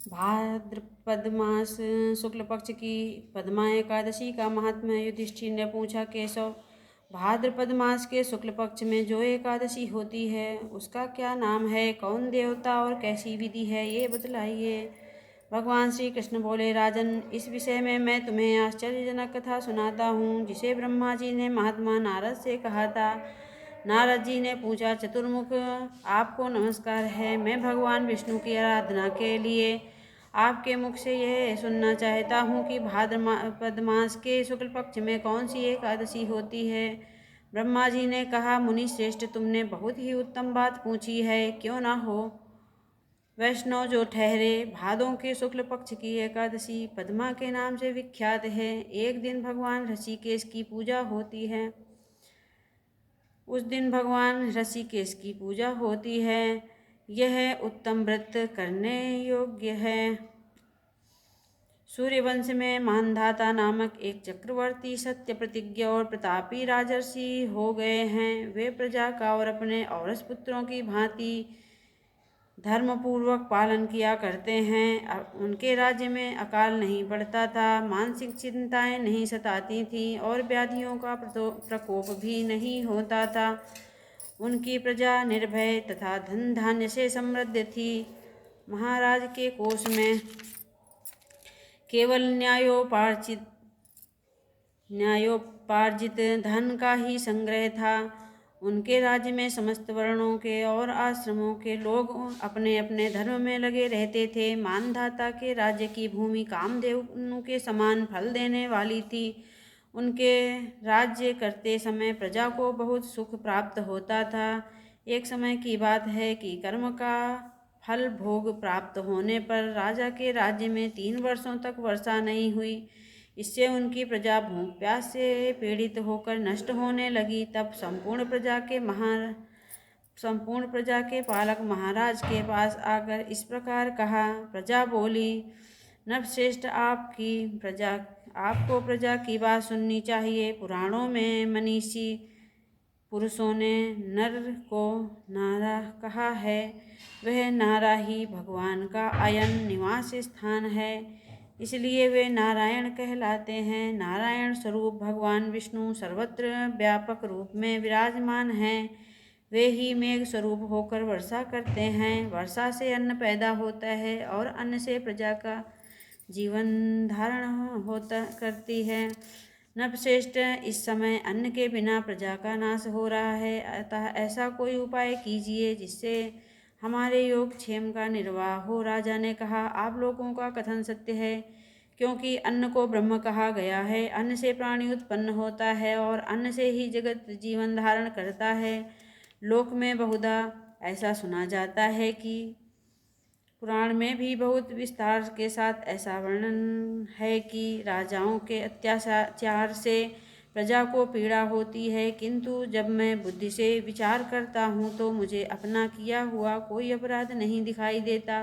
भाद्रपद मास शुक्ल पक्ष की पद्मा एकादशी का महात्म्य। युधिष्ठिर ने पूछा, केशव, भाद्रपद मास के शुक्ल पक्ष में जो एकादशी होती है उसका क्या नाम है? कौन देवता और कैसी विधि है, ये बतलाइए। भगवान श्री कृष्ण बोले, राजन, इस विषय में मैं तुम्हें आश्चर्यजनक कथा सुनाता हूँ जिसे ब्रह्मा जी ने महात्मा नारद से कहा था। नारद जी ने पूछा, चतुर्मुख, आपको नमस्कार है। मैं भगवान विष्णु की आराधना के लिए आपके मुख से यह सुनना चाहता हूँ कि भाद्रपद मास के शुक्ल पक्ष में कौन सी एकादशी होती है। ब्रह्मा जी ने कहा, मुनि श्रेष्ठ, तुमने बहुत ही उत्तम बात पूछी है। क्यों ना हो वैष्णव जो ठहरे। भादों के शुक्ल पक्ष की एकादशी पद्मा के नाम से विख्यात है। एक दिन भगवान ऋषिकेश की पूजा होती है। उस दिन भगवान ऋषिकेश की पूजा होती है। यह उत्तम व्रत करने योग्य है। सूर्यवंश में मानधाता नामक एक चक्रवर्ती सत्य प्रतिज्ञ और प्रतापी राजर्षि हो गए हैं। वे प्रजा का और अपने औरस पुत्रों की भांति धर्मपूर्वक पालन किया करते हैं। उनके राज्य में अकाल नहीं पड़ता था, मानसिक चिंताएं नहीं सताती थीं और व्याधियों का प्रकोप भी नहीं होता था। उनकी प्रजा निर्भय तथा धन धान्य से समृद्ध थी। महाराज के कोष में केवल न्यायोपार्जित धन का ही संग्रह था। उनके राज्य में समस्त वर्णों के और आश्रमों के लोग अपने अपने धर्म में लगे रहते थे। मानधाता के राज्य की भूमि कामधेनु के समान फल देने वाली थी। उनके राज्य करते समय प्रजा को बहुत सुख प्राप्त होता था। एक समय की बात है कि कर्म का फल भोग प्राप्त होने पर राजा के राज्य में 3 वर्षों तक वर्षा नहीं हुई। इससे उनकी प्रजा भूख प्यास से पीड़ित होकर नष्ट होने लगी। तब संपूर्ण प्रजा के पालक महाराज के पास आकर इस प्रकार कहा। प्रजा बोली, नरश्रेष्ठ, आपको प्रजा की बात सुननी चाहिए। पुराणों में मनीषी पुरुषों ने नर को नारा कहा है। वह नारा ही भगवान का अयन निवास स्थान है, इसलिए वे नारायण कहलाते हैं। नारायण स्वरूप भगवान विष्णु सर्वत्र व्यापक रूप में विराजमान हैं। वे ही मेघ स्वरूप होकर वर्षा करते हैं। वर्षा से अन्न पैदा होता है और अन्न से प्रजा का जीवन धारण करती है। नरश्रेष्ठ, इस समय अन्न के बिना प्रजा का नाश हो रहा है, अतः ऐसा कोई उपाय कीजिए जिससे हमारे योगक्षेम का निर्वाह हो। राजा ने कहा, आप लोगों का कथन सत्य है, क्योंकि अन्न को ब्रह्म कहा गया है। अन्न से प्राणी उत्पन्न होता है और अन्न से ही जगत जीवन धारण करता है। लोक में बहुधा ऐसा सुना जाता है कि पुराण में भी बहुत विस्तार के साथ ऐसा वर्णन है कि राजाओं के अत्याचार से प्रजा को पीड़ा होती है, किंतु जब मैं बुद्धि से विचार करता हूँ तो मुझे अपना किया हुआ कोई अपराध नहीं दिखाई देता।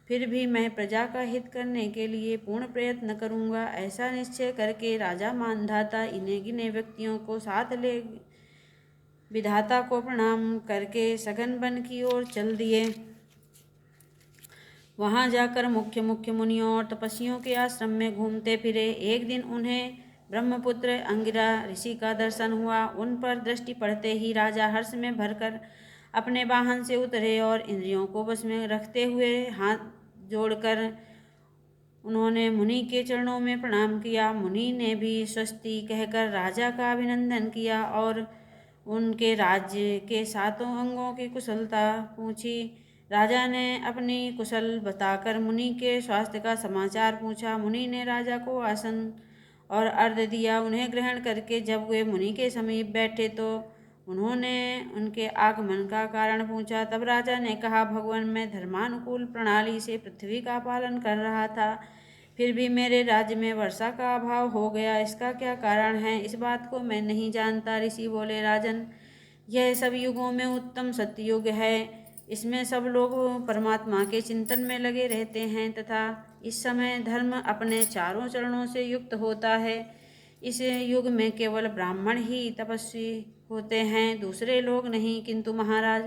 फिर भी मैं प्रजा का हित करने के लिए पूर्ण प्रयत्न करूँगा। ऐसा निश्चय करके राजा मानधाता इन्हें गिने व्यक्तियों को साथ ले विधाता को प्रणाम करके सघन वन की ओर चल दिए। वहां जाकर मुख्य मुनियों और तपस्वियों के आश्रम में घूमते फिरे। एक दिन उन्हें ब्रह्मपुत्र अंगिरा ऋषि का दर्शन हुआ। उन पर दृष्टि पड़ते ही राजा हर्ष में भरकर अपने वाहन से उतरे और इंद्रियों को बस में रखते हुए हाथ जोड़कर उन्होंने मुनि के चरणों में प्रणाम किया। मुनि ने भी स्वस्ति कहकर राजा का अभिनंदन किया और उनके राज्य के 7 अंगों की कुशलता पूछी। राजा ने अपनी कुशल बताकर मुनि के स्वास्थ्य का समाचार पूछा। मुनि ने राजा को आसन और अर्घ्य दिया। उन्हें ग्रहण करके जब वे मुनि के समीप बैठे तो उन्होंने उनके आगमन का कारण पूछा। तब राजा ने कहा, भगवान, मैं धर्मानुकूल प्रणाली से पृथ्वी का पालन कर रहा था, फिर भी मेरे राज्य में वर्षा का अभाव हो गया। इसका क्या कारण है, इस बात को मैं नहीं जानता। ऋषि बोले, राजन, यह सब युगों में उत्तम सतयुग है। इसमें सब लोग परमात्मा के चिंतन में लगे रहते हैं तथा इस समय धर्म अपने चारों चरणों से युक्त होता है। इस युग में केवल ब्राह्मण ही तपस्वी होते हैं, दूसरे लोग नहीं। किंतु महाराज,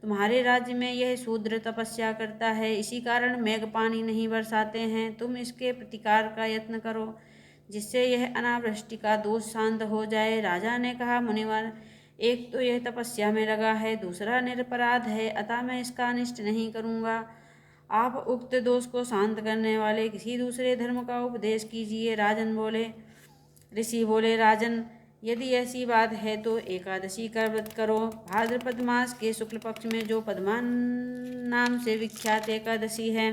तुम्हारे राज्य में यह शूद्र तपस्या करता है, इसी कारण मेघ पानी नहीं बरसाते हैं। तुम इसके प्रतिकार का यत्न करो, जिससे यह अनावृष्टि का दोष शांत हो जाए। राजा ने कहा, मुनिवर, एक तो यह तपस्या में लगा है, दूसरा निरपराध है, अतः मैं इसका अनिष्ट नहीं करूँगा। आप उक्त दोष को शांत करने वाले किसी दूसरे धर्म का उपदेश कीजिए। ऋषि बोले, राजन, यदि ऐसी बात है तो एकादशी का व्रत करो। भाद्रपद मास के शुक्ल पक्ष में जो पद्मा नाम से विख्यात एकादशी है,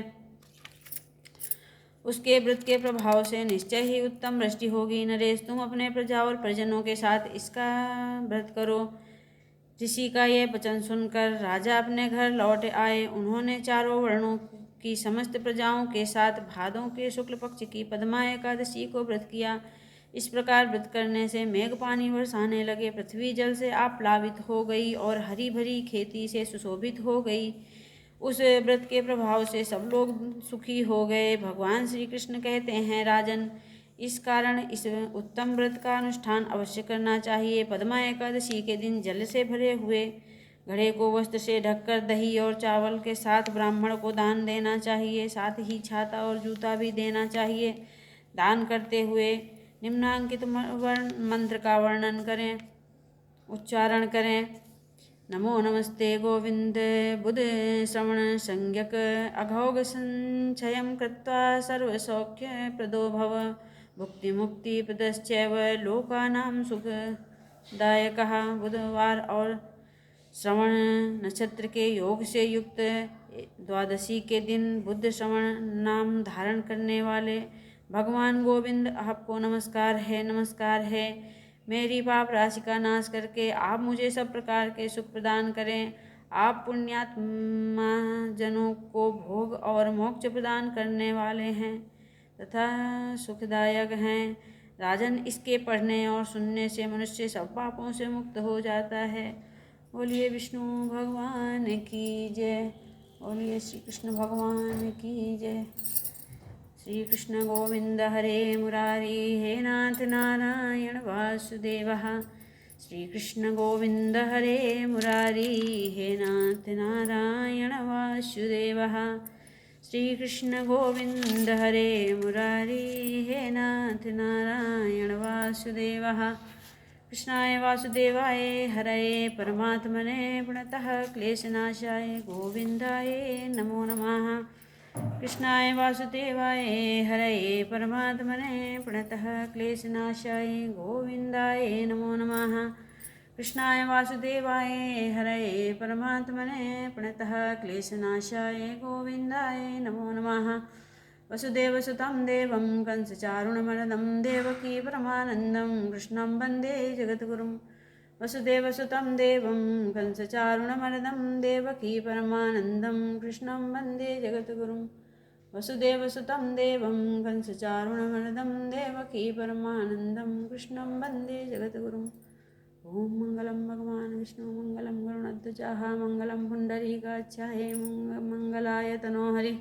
उसके व्रत के प्रभाव से निश्चय ही उत्तम वृष्टि होगी। नरेश, तुम अपने प्रजा और परिजनों के साथ इसका व्रत करो। ऋषि का यह वचन सुनकर राजा अपने घर लौट आए। उन्होंने चारों वर्णों की समस्त प्रजाओं के साथ भादों के शुक्ल पक्ष की पद्मा एकादशी को व्रत किया। इस प्रकार व्रत करने से मेघ पानी बरसाने लगे, पृथ्वी जल से आप्लावित हो गई और हरी भरी खेती से सुशोभित हो गई। उस व्रत के प्रभाव से सब लोग सुखी हो गए। भगवान श्री कृष्ण कहते हैं, राजन, इस कारण इस उत्तम व्रत का अनुष्ठान अवश्य करना चाहिए। पद्मा एकादशी के दिन जल से भरे हुए घड़े को वस्त्र से ढककर दही और चावल के साथ ब्राह्मण को दान देना चाहिए। साथ ही छाता और जूता भी देना चाहिए। दान करते हुए निम्नांकित मंत्र का उच्चारण करें। नमो नमस्ते गोविंद बुध श्रवण संज्ञक अघोघ संचयं कृत्वा सर्वसौख्य प्रदो भव भुक्ति मुक्ति प्रदश्चैव लोकानां सुखदायकः। बुधवार और श्रवण नक्षत्र के योग से युक्त द्वादशी के दिन बुध श्रवण नाम धारण करने वाले भगवान गोविंद, आपको नमस्कार है। मेरी पाप राशि का नाश करके आप मुझे सब प्रकार के सुख प्रदान करें। आप पुण्यात्मा जनों को भोग और मोक्ष प्रदान करने वाले हैं तथा सुखदायक हैं। राजन, इसके पढ़ने और सुनने से मनुष्य सब पापों से मुक्त हो जाता है। बोलिए विष्णु भगवान की जय। बोलिए श्री कृष्ण भगवान की जय। श्री कृष्ण गोविंद हरे मुरारी, हे नाथ नारायण वासुदेवः। श्री कृष्ण गोविंद हरे मुरारी, हे नाथ नारायण वासुदेवः। श्री कृष्ण गोविंद हरे मुरारी, हे नाथ नारायण वासुदेवः। कृष्णाय वासुदेवाय हरये परमात्मने प्रणतः क्लेशनाशाय गोविंदाय नमो नमः। कृष्णाय वासुदेवाय हरये परमात्मने प्रणतः क्लेशनाशाय गोविंदाय नमो नमः। कृष्णाय वासुदेवाय हरये परमात्मने प्रणतः क्लेशनाशाय गोविंदाय नमो नमः। वसुदेवसुतं देवं कंसचारुणमर्दं देवकी परमानन्दं कृष्णं वन्दे जगद्गुरुं। वसुदेवसुतं देवं कंसचारुणमर्दं देवकी परमानन्दं कृष्णं वन्दे जगद्गुरुं। वसुदेवसुतं देवं कंसचारुणमर्दं देवकी परमानन्दं कृष्णं वन्दे जगद्गुरुम्। ओम मंगलम भगवान विष्णु मंगलम गरुड़ध्वजाः मंगलम पुंडरीकाक्षाय मंगलाय तनोहरि।